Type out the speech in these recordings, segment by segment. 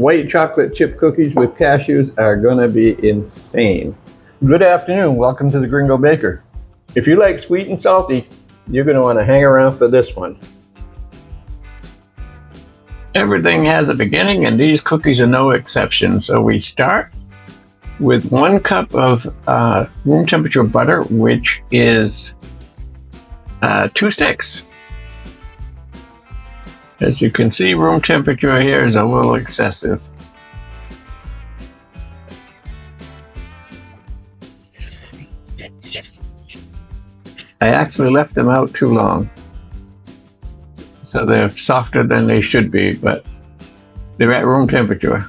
white chocolate chip cookies with cashews are gonna be insane. Good afternoon, welcome to the Gringo Baker. If you like sweet and salty, you're gonna wanna hang around for this one. Everything has a beginning and these cookies are no exception. So we start with 1 cup of room temperature butter, which is 2 sticks. As you can see, room temperature here is a little excessive. I actually left them out too long. So they're softer than they should be, but they're at room temperature.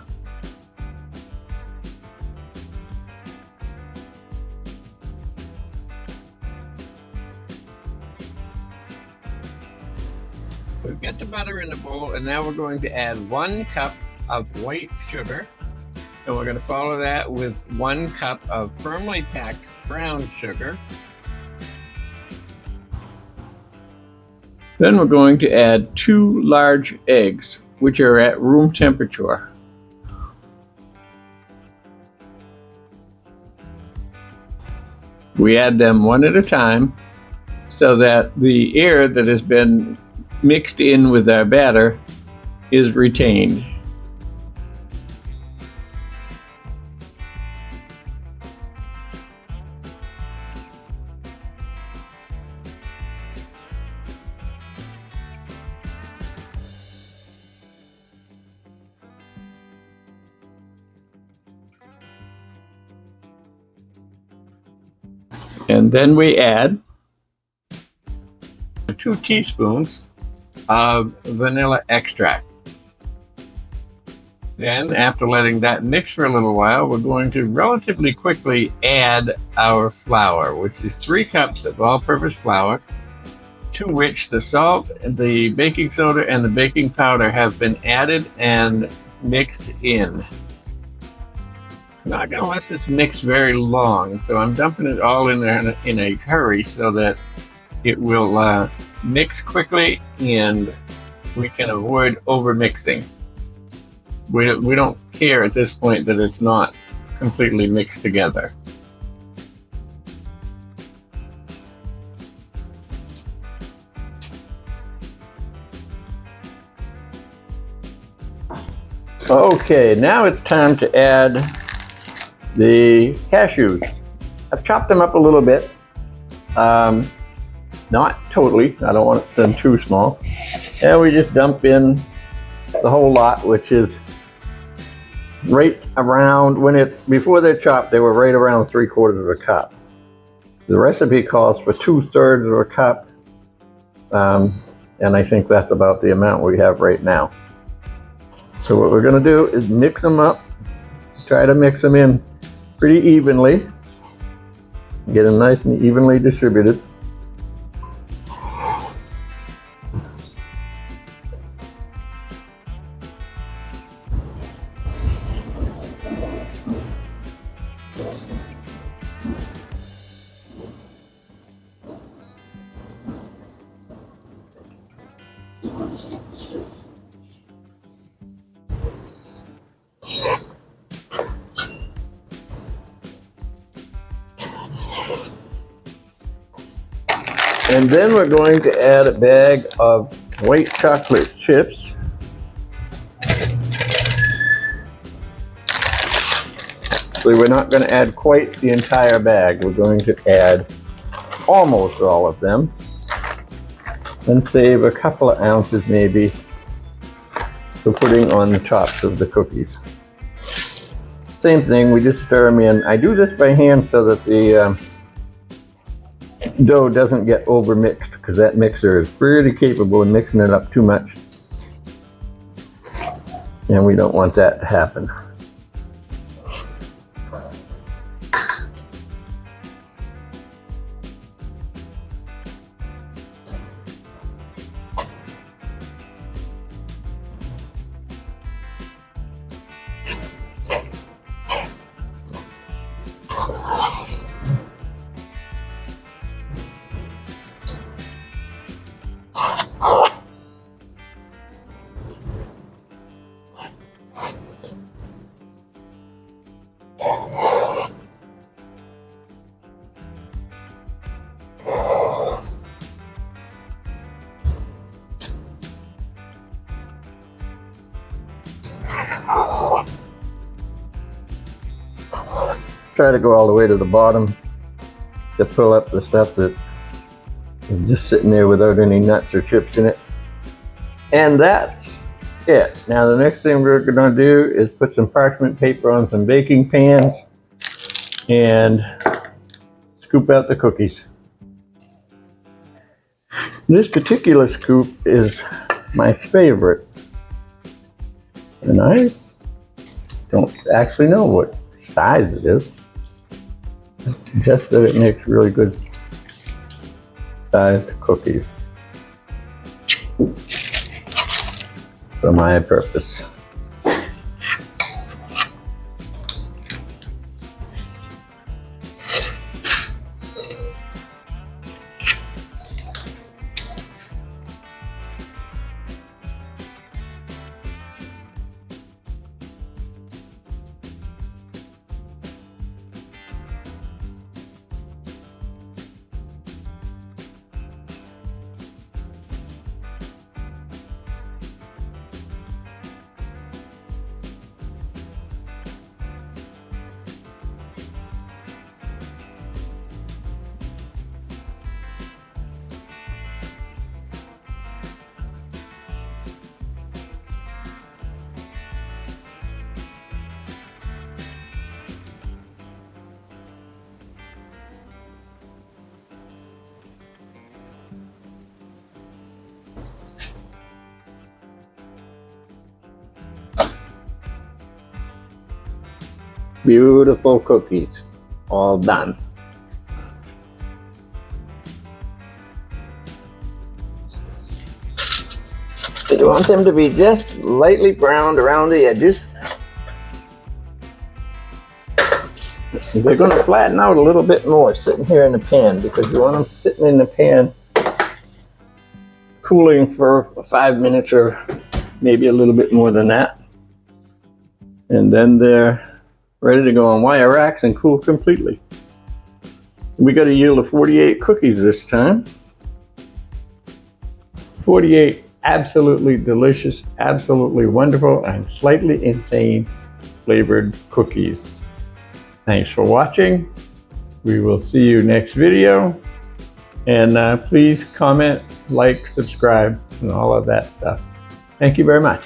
We've got the butter in the bowl, and now we're going to add 1 cup of white sugar, and we're going to follow that with 1 cup of firmly packed brown sugar. Then we're going to add 2 large eggs, which are at room temperature. We add them one at a time so that the air that has been mixed in with our batter is retained. And then we add 2 teaspoons of vanilla extract. Then, after letting that mix for a little while, we're going to relatively quickly add our flour, which is 3 cups of all-purpose flour, to which the salt, the baking soda, and the baking powder have been added and mixed in. I'm not going to let this mix very long, so I'm dumping it all in there in a hurry so that it will mix quickly and we can avoid over mixing. We don't care at this point that it's not completely mixed together. Okay, now it's time to add the cashews. I've chopped them up a little bit. Not totally, I don't want them too small. And we just dump in the whole lot, which is right around, before they're chopped, they were right around 3/4 of a cup. The recipe calls for 2/3 of a cup, and I think that's about the amount we have right now. So what we're gonna do is mix them up, try to mix them in pretty evenly, get them nice and evenly distributed. And then we're going to add a bag of white chocolate chips. So we're not going to add quite the entire bag. We're going to add almost all of them and save a couple of ounces maybe for putting on the tops of the cookies. Same thing, we just stir them in. I do this by hand so that the dough doesn't get over mixed, because that mixer is pretty capable of mixing it up too much, and we don't want that to happen. try to go all the way to the bottom to pull up the stuff that is just sitting there without any nuts or chips in it. And that's it. Now the next thing we're going to do is put some parchment paper on some baking pans and scoop out the cookies. This particular scoop is my favorite, and I don't actually know what size it is, just that it makes really good sized cookies for my purpose. Beautiful cookies, all done. You want them to be just lightly browned around the edges. They're going to flatten out a little bit more sitting here in the pan, because you want them sitting in the pan cooling for 5 minutes or maybe a little bit more than that. And then they're ready to go on wire racks and cool completely. We got a yield of 48 cookies this time. 48 absolutely delicious, absolutely wonderful, and slightly insane flavored cookies. Thanks for watching. We will see you next video. And please comment, like, subscribe, and all of that stuff. Thank you very much.